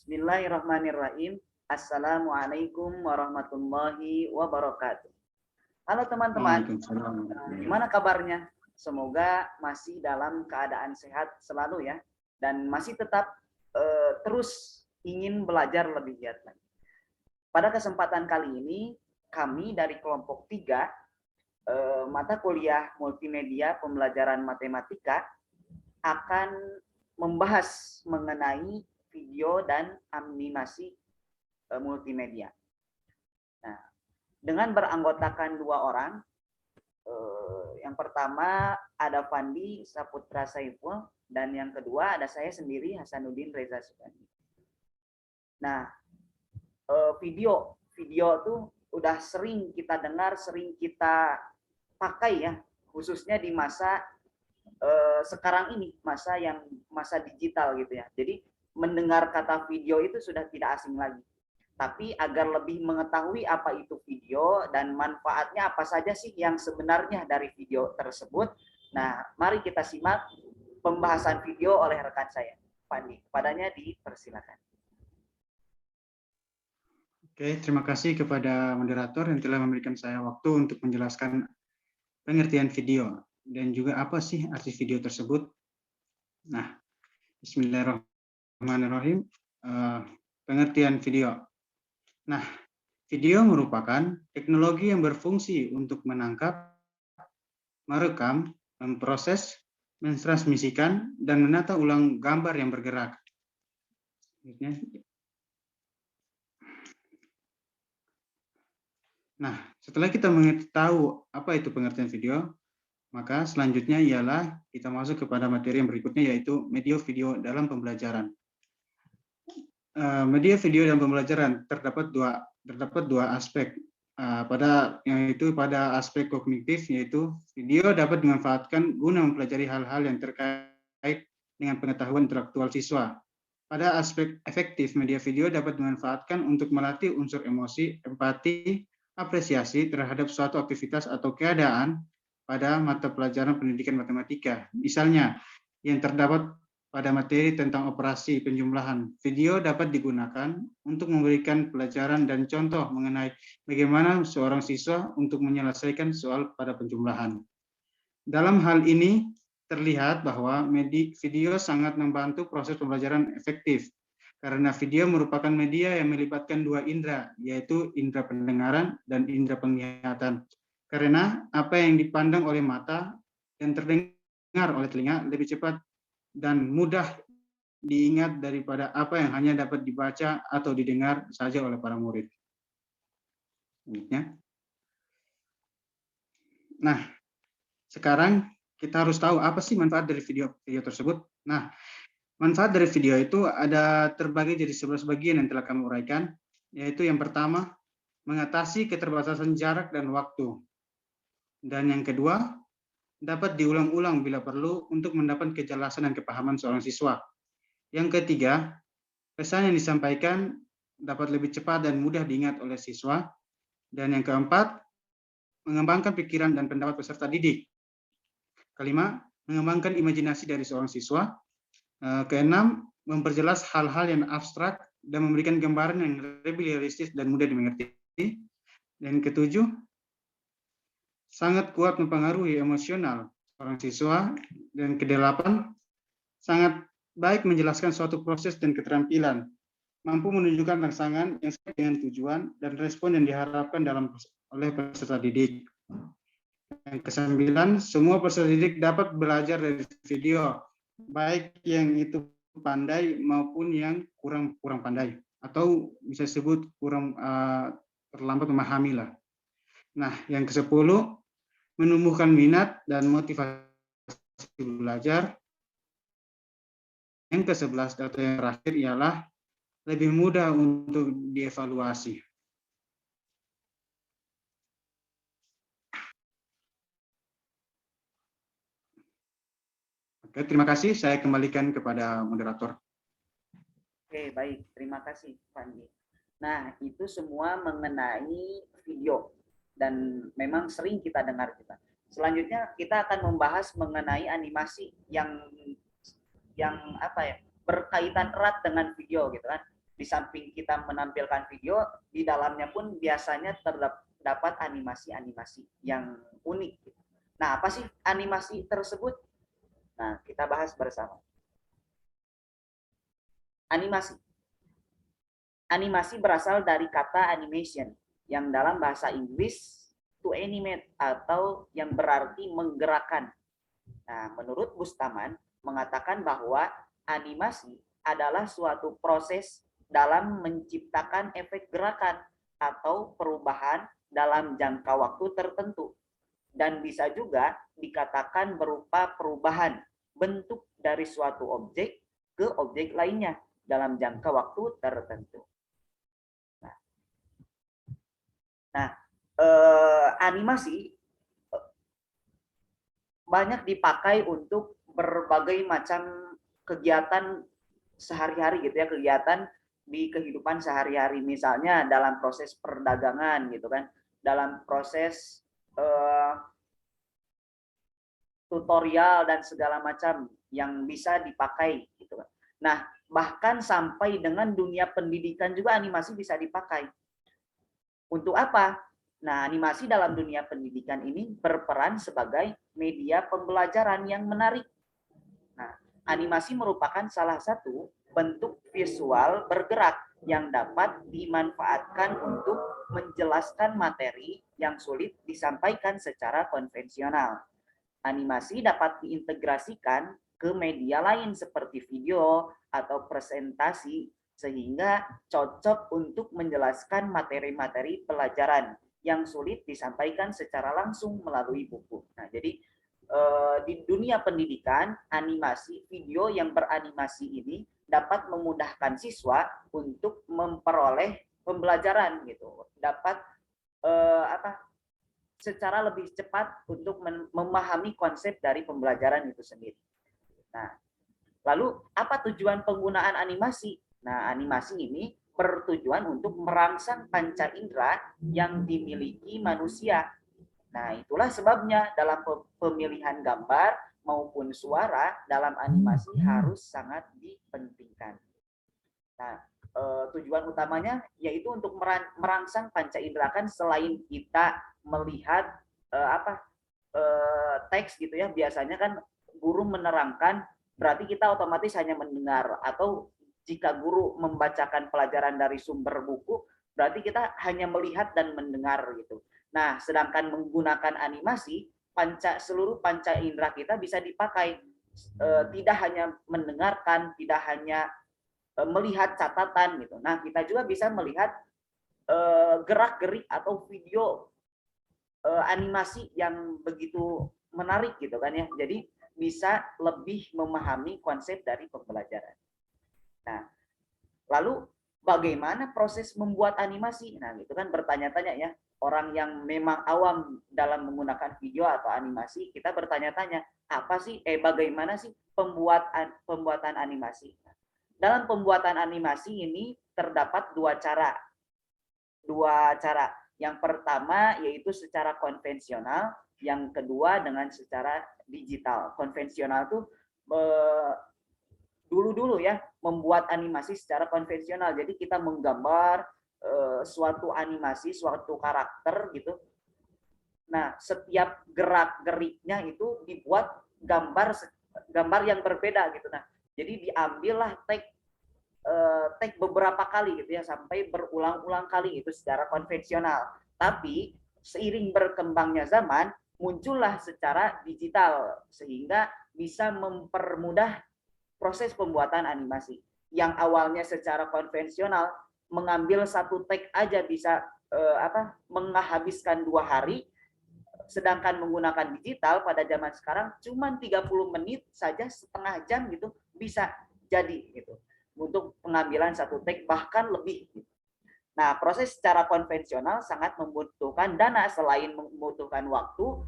Bismillahirrahmanirrahim. Assalamualaikum warahmatullahi wabarakatuh. Halo teman-teman, Waalaikumsalam. gimana kabarnya? Semoga masih dalam keadaan sehat selalu ya, dan masih tetap terus ingin belajar lebih giat lagi. Pada kesempatan kali ini, kami dari kelompok 3, mata kuliah multimedia pembelajaran matematika, akan membahas mengenai video dan animasi multimedia. Nah, dengan beranggotakan 2 orang, yang pertama ada Fandi Saputra Saiful, dan yang kedua ada saya sendiri Hasanuddin Reza Subandi. Nah, video tuh udah sering kita dengar, sering kita pakai ya, khususnya di masa sekarang ini, masa digital gitu ya. Jadi mendengar kata video itu sudah tidak asing lagi. Tapi agar lebih mengetahui apa itu video dan manfaatnya apa saja sih yang sebenarnya dari video tersebut. Nah, mari kita simak pembahasan video oleh rekan saya, Fandi. Kepadanya dipersilakan. Oke, terima kasih kepada moderator yang telah memberikan saya waktu untuk menjelaskan pengertian video dan juga apa sih arti video tersebut. Nah, Bismillahirrahmanirrahim. Pengertian video. Nah, video merupakan teknologi yang berfungsi untuk menangkap, merekam, memproses, mentransmisikan, dan menata ulang gambar yang bergerak. Nah, setelah kita mengetahui apa itu pengertian video, maka selanjutnya ialah kita masuk kepada materi yang berikutnya, yaitu media video dalam pembelajaran. Media video dalam pembelajaran terdapat dua aspek. Yaitu pada aspek kognitif, yaitu video dapat dimanfaatkan guna mempelajari hal-hal yang terkait dengan pengetahuan intelektual siswa. Pada aspek efektif, media video dapat dimanfaatkan untuk melatih unsur emosi, empati, apresiasi terhadap suatu aktivitas atau keadaan pada mata pelajaran pendidikan matematika. Misalnya, yang terdapat pada materi tentang operasi penjumlahan, video dapat digunakan untuk memberikan pelajaran dan contoh mengenai bagaimana seorang siswa untuk menyelesaikan soal pada penjumlahan. Dalam hal ini, terlihat bahwa video sangat membantu proses pembelajaran efektif, karena video merupakan media yang melibatkan 2 indera, yaitu indera pendengaran dan indera penglihatan. Karena apa yang dipandang oleh mata dan terdengar oleh telinga lebih cepat dan mudah diingat daripada apa yang hanya dapat dibaca atau didengar saja oleh para murid. Nah, sekarang kita harus tahu apa sih manfaat dari video tersebut. Nah, manfaat dari video itu ada terbagi jadi 11 bagian yang telah kami uraikan, yaitu yang pertama, mengatasi keterbatasan jarak dan waktu. Dan yang kedua, dapat diulang-ulang bila perlu untuk mendapat kejelasan dan kepahaman seorang siswa. Yang ketiga, pesan yang disampaikan dapat lebih cepat dan mudah diingat oleh siswa. Dan yang keempat, mengembangkan pikiran dan pendapat peserta didik. Kelima, mengembangkan imajinasi dari seorang siswa. Keenam, memperjelas hal-hal yang abstrak dan memberikan gambaran yang lebih realistis dan mudah dimengerti. Dan ketujuh, sangat kuat mempengaruhi emosional seorang siswa. Dan kedelapan, sangat baik menjelaskan suatu proses dan keterampilan, mampu menunjukkan rangsangan yang sesuai dengan tujuan dan respon yang diharapkan oleh peserta didik. Yang kesembilan, semua peserta didik dapat belajar dari video, baik yang itu pandai maupun yang kurang pandai, atau bisa disebut kurang terlambat memahami lah. Nah, yang ke-10, menumbuhkan minat dan motivasi belajar. Yang ke-11 atau yang terakhir ialah lebih mudah untuk dievaluasi. Oke, terima kasih. Saya kembalikan kepada moderator. Oke, baik. Terima kasih, Fandi. Nah, itu semua mengenai video dan memang sering kita dengar kita. Selanjutnya kita akan membahas mengenai animasi yang apa ya, berkaitan erat dengan video gitu kan. Di samping kita menampilkan video, di dalamnya pun biasanya terdapat animasi-animasi yang unik. Nah, apa sih animasi tersebut? Nah, kita bahas bersama. Animasi. Animasi berasal dari kata animation, yang dalam bahasa Inggris to animate, atau yang berarti menggerakkan. Nah, menurut Bustaman mengatakan bahwa animasi adalah suatu proses dalam menciptakan efek gerakan atau perubahan dalam jangka waktu tertentu, dan bisa juga dikatakan berupa perubahan bentuk dari suatu objek ke objek lainnya dalam jangka waktu tertentu. Nah, animasi banyak dipakai untuk berbagai macam kegiatan sehari-hari gitu ya, kegiatan di kehidupan sehari-hari, misalnya dalam proses perdagangan gitu kan, dalam proses tutorial dan segala macam yang bisa dipakai gitu kan. Nah, bahkan sampai dengan dunia pendidikan juga animasi bisa dipakai. Untuk apa? Nah, animasi dalam dunia pendidikan ini berperan sebagai media pembelajaran yang menarik. Nah, animasi merupakan salah satu bentuk visual bergerak yang dapat dimanfaatkan untuk menjelaskan materi yang sulit disampaikan secara konvensional. Animasi dapat diintegrasikan ke media lain seperti video atau presentasi, sehingga cocok untuk menjelaskan materi-materi pelajaran yang sulit disampaikan secara langsung melalui buku. Nah, jadi di dunia pendidikan, animasi video yang beranimasi ini dapat memudahkan siswa untuk memperoleh pembelajaran gitu, dapat secara lebih cepat untuk memahami konsep dari pembelajaran itu sendiri. Nah, lalu apa tujuan penggunaan animasi? Nah, animasi ini bertujuan untuk merangsang panca indera yang dimiliki manusia. Nah, itulah sebabnya dalam pemilihan gambar maupun suara dalam animasi harus sangat dipentingkan. Nah, tujuan utamanya yaitu untuk merangsang panca indera, kan selain kita melihat teks gitu ya, biasanya kan guru menerangkan, berarti kita otomatis hanya mendengar, atau jika guru membacakan pelajaran dari sumber buku, berarti kita hanya melihat dan mendengar gitu. Nah, sedangkan menggunakan animasi, seluruh panca indera kita bisa dipakai, tidak hanya mendengarkan, tidak hanya melihat catatan gitu. Nah, kita juga bisa melihat gerak-gerik atau video animasi yang begitu menarik gitu kan ya. Jadi bisa lebih memahami konsep dari pembelajaran. Nah, lalu bagaimana proses membuat animasi? Nah, itu kan bertanya-tanya ya. Orang yang memang awam dalam menggunakan video atau animasi, kita bertanya-tanya, bagaimana sih pembuatan animasi? Dalam pembuatan animasi ini terdapat dua cara. Yang pertama yaitu secara konvensional, yang kedua dengan secara digital. Konvensional tuh dulu ya, membuat animasi secara konvensional. Jadi kita menggambar suatu animasi, suatu karakter gitu. Nah, setiap gerak-geriknya itu dibuat gambar yang berbeda gitu. Nah, jadi diambillah take beberapa kali gitu ya, sampai berulang-ulang kali, itu secara konvensional. Tapi seiring berkembangnya zaman, muncullah secara digital sehingga bisa mempermudah proses pembuatan animasi. Yang awalnya secara konvensional mengambil satu take aja bisa menghabiskan 2 hari, sedangkan menggunakan digital pada zaman sekarang cuma 30 menit saja, setengah jam gitu bisa jadi gitu untuk pengambilan satu take, bahkan lebih. Nah, proses secara konvensional sangat membutuhkan dana. Selain membutuhkan waktu,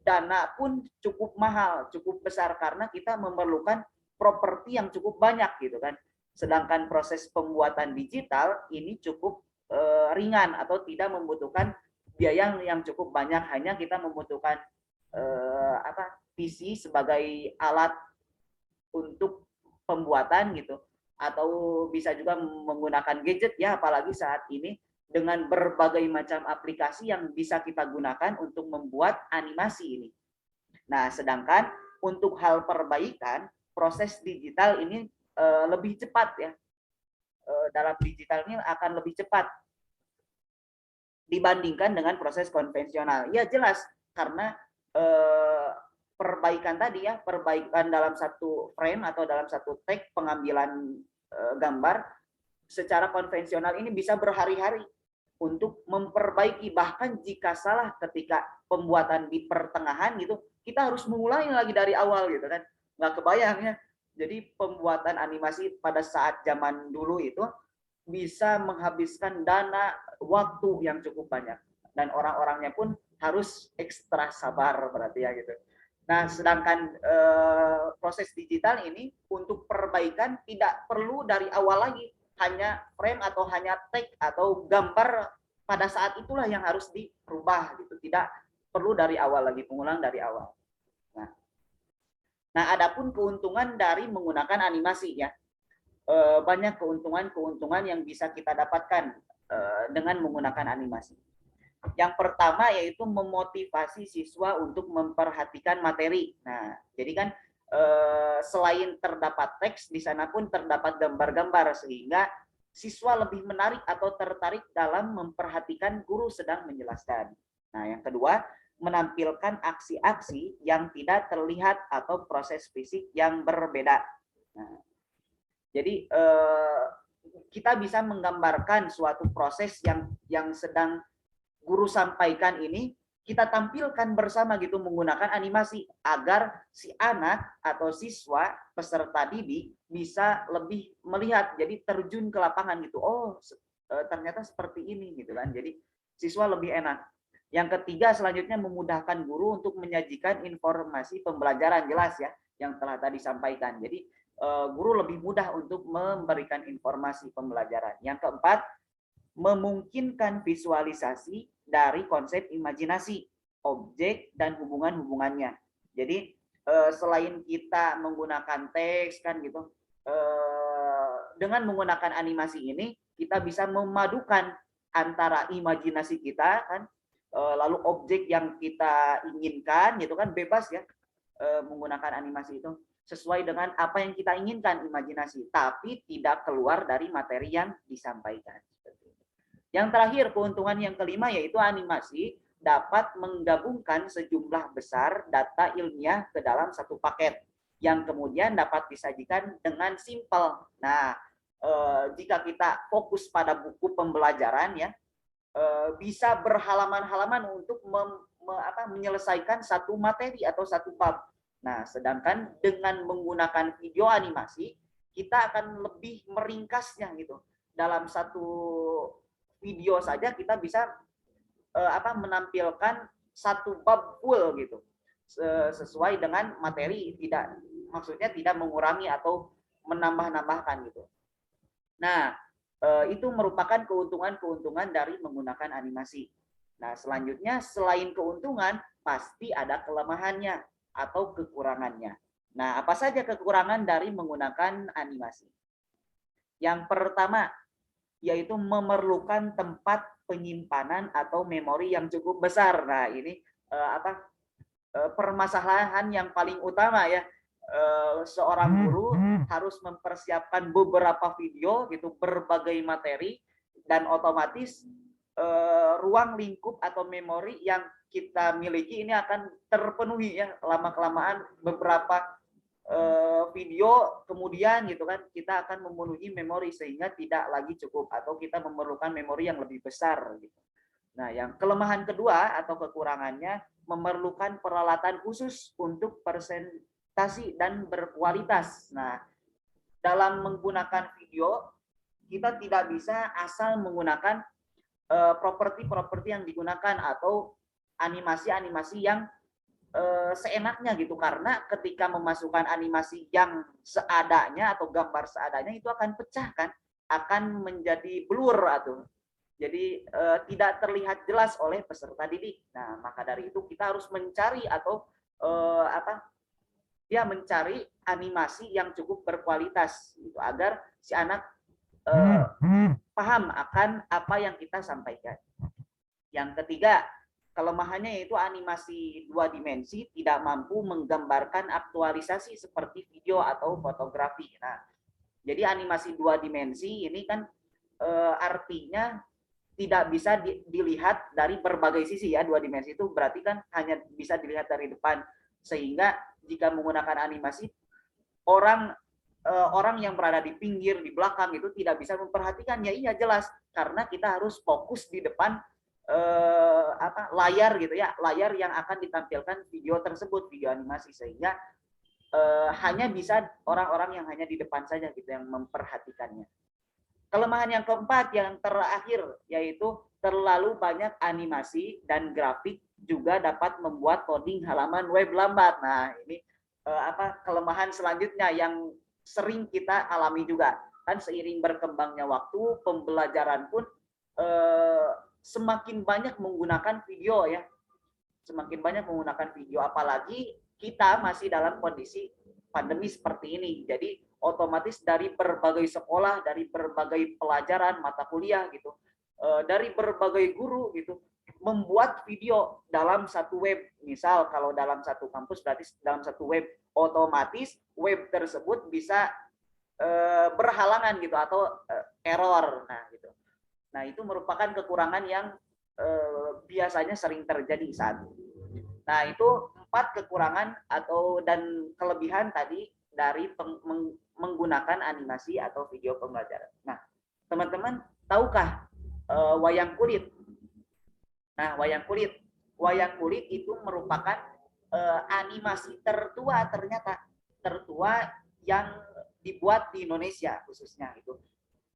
dana pun cukup mahal, cukup besar, karena kita memerlukan properti yang cukup banyak gitu kan. Sedangkan proses pembuatan digital ini cukup ringan atau tidak membutuhkan biaya yang cukup banyak, hanya kita membutuhkan PC sebagai alat untuk pembuatan gitu. atau bisa juga menggunakan gadget ya, apalagi saat ini dengan berbagai macam aplikasi yang bisa kita gunakan untuk membuat animasi ini. Nah, sedangkan untuk hal perbaikan, proses digital ini lebih cepat ya. Dalam digital ini akan lebih cepat dibandingkan dengan proses konvensional. Ya jelas, karena perbaikan tadi ya, perbaikan dalam satu frame atau dalam satu take pengambilan gambar secara konvensional ini bisa berhari-hari untuk memperbaiki, bahkan jika salah ketika pembuatan di pertengahan gitu, kita harus memulai lagi dari awal gitu kan. Nggak kebayang ya. Jadi pembuatan animasi pada saat zaman dulu itu bisa menghabiskan dana, waktu yang cukup banyak, dan orang-orangnya pun harus ekstra sabar berarti ya gitu. Nah, sedangkan proses digital ini untuk perbaikan tidak perlu dari awal lagi, hanya frame atau hanya take atau gambar pada saat itulah yang harus dirubah gitu, tidak perlu dari awal lagi, pengulang dari awal. Nah, adapun keuntungan dari menggunakan animasi ya, banyak keuntungan-keuntungan yang bisa kita dapatkan dengan menggunakan animasi. Yang pertama yaitu memotivasi siswa untuk memperhatikan materi. Nah, jadi kan selain terdapat teks, di sana pun terdapat gambar-gambar sehingga siswa lebih menarik atau tertarik dalam memperhatikan guru sedang menjelaskan. Nah, yang kedua, menampilkan aksi-aksi yang tidak terlihat atau proses fisik yang berbeda. Nah, jadi kita bisa menggambarkan suatu proses yang sedang guru sampaikan ini, kita tampilkan bersama gitu menggunakan animasi agar si anak atau siswa peserta didik bisa lebih melihat, jadi terjun ke lapangan gitu. Oh, ternyata seperti ini gitu kan. Jadi siswa lebih enak. Yang ketiga selanjutnya memudahkan guru untuk menyajikan informasi pembelajaran, jelas ya yang telah tadi sampaikan. Jadi guru lebih mudah untuk memberikan informasi pembelajaran. Yang keempat, memungkinkan visualisasi dari konsep imajinasi, objek, dan hubungan-hubungannya. Jadi selain kita menggunakan teks kan gitu, dengan menggunakan animasi ini kita bisa memadukan antara imajinasi kita kan, lalu objek yang kita inginkan gitu kan, bebas ya menggunakan animasi itu sesuai dengan apa yang kita inginkan, imajinasi, tapi tidak keluar dari materi yang disampaikan. Yang terakhir, keuntungan yang kelima yaitu animasi dapat menggabungkan sejumlah besar data ilmiah ke dalam satu paket yang kemudian dapat disajikan dengan simpel. Nah, jika kita fokus pada buku pembelajaran ya, bisa berhalaman-halaman untuk menyelesaikan satu materi atau satu bab. Nah, sedangkan dengan menggunakan video animasi, kita akan lebih meringkasnya gitu. Dalam satu video saja kita bisa menampilkan satu bab full gitu. Sesuai dengan materi, maksudnya tidak mengurangi atau menambah-nambahkan gitu. Nah, itu merupakan keuntungan-keuntungan dari menggunakan animasi. Nah, selanjutnya selain keuntungan, pasti ada kelemahannya atau kekurangannya. Nah, apa saja kekurangan dari menggunakan animasi? Yang pertama, yaitu memerlukan tempat penyimpanan atau memori yang cukup besar. Nah, ini permasalahan yang paling utama ya. Seorang guru harus mempersiapkan beberapa video gitu, berbagai materi, dan otomatis ruang lingkup atau memori yang kita miliki ini akan terpenuhi ya lama-kelamaan. Beberapa video kemudian gitu kan kita akan memenuhi memori sehingga tidak lagi cukup atau kita memerlukan memori yang lebih besar gitu. Nah, yang kelemahan kedua atau kekurangannya memerlukan peralatan khusus untuk presentasi dan berkualitas. Nah, dalam menggunakan video kita tidak bisa asal menggunakan properti-properti yang digunakan atau animasi-animasi yang seenaknya gitu, karena ketika memasukkan animasi yang seadanya atau gambar seadanya itu akan pecah kan, akan menjadi blur atau jadi tidak terlihat jelas oleh peserta didik. Nah, maka dari itu kita harus mencari atau dia mencari animasi yang cukup berkualitas gitu, agar si anak paham akan apa yang kita sampaikan. Yang ketiga, kelemahannya yaitu animasi 2 dimensi tidak mampu menggambarkan aktualisasi seperti video atau fotografi. Nah, jadi animasi 2 dimensi ini kan artinya tidak bisa dilihat dari berbagai sisi ya. 2 dimensi itu berarti kan hanya bisa dilihat dari depan, sehingga jika menggunakan animasi orang yang berada di pinggir, di belakang itu tidak bisa memperhatikan. Ya iya jelas, karena kita harus fokus di depan layar gitu ya, layar yang akan ditampilkan video tersebut, video animasi, sehingga hanya bisa orang-orang yang hanya di depan saja gitu yang memperhatikannya. Kelemahan yang keempat, yang terakhir, yaitu terlalu banyak animasi dan grafik juga dapat membuat loading halaman web lambat. Nah, ini kelemahan selanjutnya yang sering kita alami juga. Kan seiring berkembangnya waktu, pembelajaran pun semakin banyak menggunakan video ya. Semakin banyak menggunakan video, apalagi kita masih dalam kondisi pandemi seperti ini. Jadi otomatis dari berbagai sekolah, dari berbagai pelajaran, mata kuliah gitu, dari berbagai guru gitu, membuat video dalam satu web. Misal kalau dalam satu kampus berarti dalam satu web, otomatis web tersebut bisa berhalangan gitu atau error. Nah gitu. Nah, itu merupakan kekurangan yang biasanya sering terjadi saat ini. Nah, itu 4 kekurangan dan kelebihan tadi dari menggunakan animasi atau video pembelajaran. Nah, teman-teman tahukah wayang kulit? Nah, wayang kulit itu merupakan animasi tertua, ternyata tertua yang dibuat di Indonesia khususnya itu.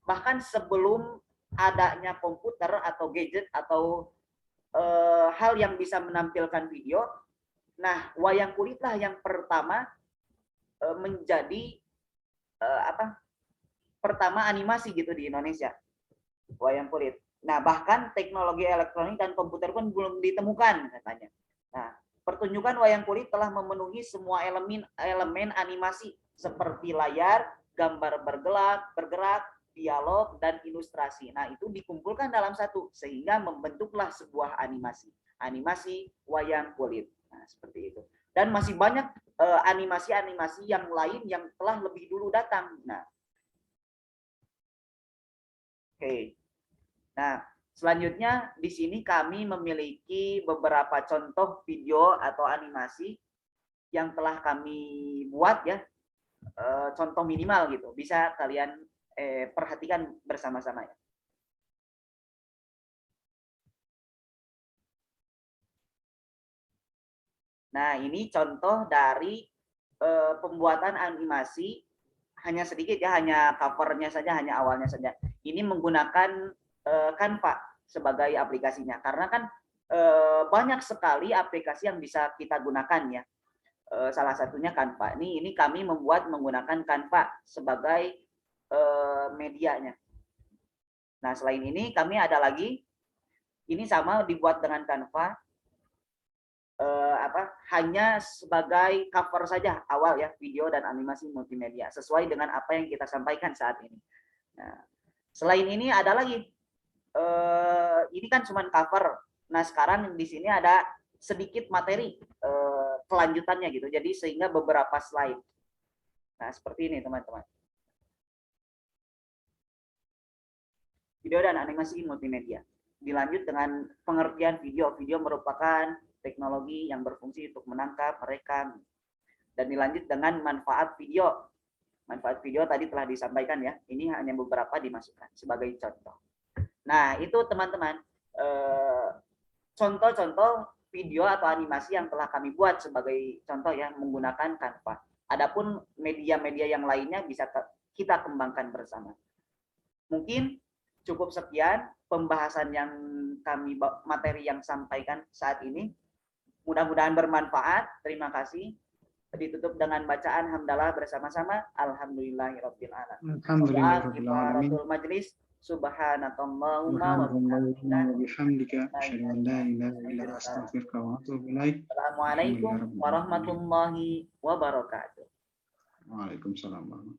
Bahkan sebelum adanya komputer atau gadget atau hal yang bisa menampilkan video, nah wayang kulitlah yang pertama menjadi pertama animasi gitu di Indonesia, wayang kulit. Nah bahkan teknologi elektronik dan komputer pun belum ditemukan katanya. Nah pertunjukan wayang kulit telah memenuhi semua elemen animasi seperti layar, gambar bergerak, dialog, dan ilustrasi. Nah, itu dikumpulkan dalam satu, sehingga membentuklah sebuah animasi wayang kulit. Nah, seperti itu. Dan masih banyak animasi-animasi yang lain yang telah lebih dulu datang. Nah, oke. Nah, selanjutnya di sini kami memiliki beberapa contoh video atau animasi yang telah kami buat ya, contoh minimal gitu. Bisa kalian perhatikan bersama-sama ya. Nah, ini contoh dari pembuatan animasi, hanya sedikit ya, hanya covernya saja, hanya awalnya saja. Ini menggunakan Canva sebagai aplikasinya, karena kan banyak sekali aplikasi yang bisa kita gunakan ya. Salah satunya Canva. Ini kami membuat menggunakan Canva sebagai medianya. Nah, selain ini kami ada lagi, ini sama dibuat dengan Canva, hanya sebagai cover saja awal ya, video dan animasi multimedia sesuai dengan apa yang kita sampaikan saat ini. Nah, selain ini ada lagi, ini kan cuma cover. Nah, sekarang di sini ada sedikit materi kelanjutannya gitu. Jadi sehingga beberapa slide. Nah, seperti ini teman-teman. Video dan animasi multimedia. Dilanjut dengan pengertian video. Video merupakan teknologi yang berfungsi untuk menangkap, merekam. Dan dilanjut dengan manfaat video. Manfaat video tadi telah disampaikan ya. Ini hanya beberapa dimasukkan sebagai contoh. Nah, itu teman-teman contoh-contoh video atau animasi yang telah kami buat sebagai contoh yang menggunakan Canva. Adapun media-media yang lainnya bisa kita kembangkan bersama. Mungkin cukup sekian pembahasan yang kami, materi yang sampaikan saat ini. Mudah-mudahan bermanfaat. Terima kasih. Ditutup dengan bacaan hamdalah bersama-sama. Alhamdulillahirabbil alamin. Alhamdulillahirabbil alamin. Majelis. Subhanakallahumma wa bihamdika. Subhanallahumma wa bihamdika asyhadu an la ilaha illa anta astaghfiruka wa atubu ilaik. Assalamualaikum warahmatullahi wabarakatuh. Waalaikumsalam.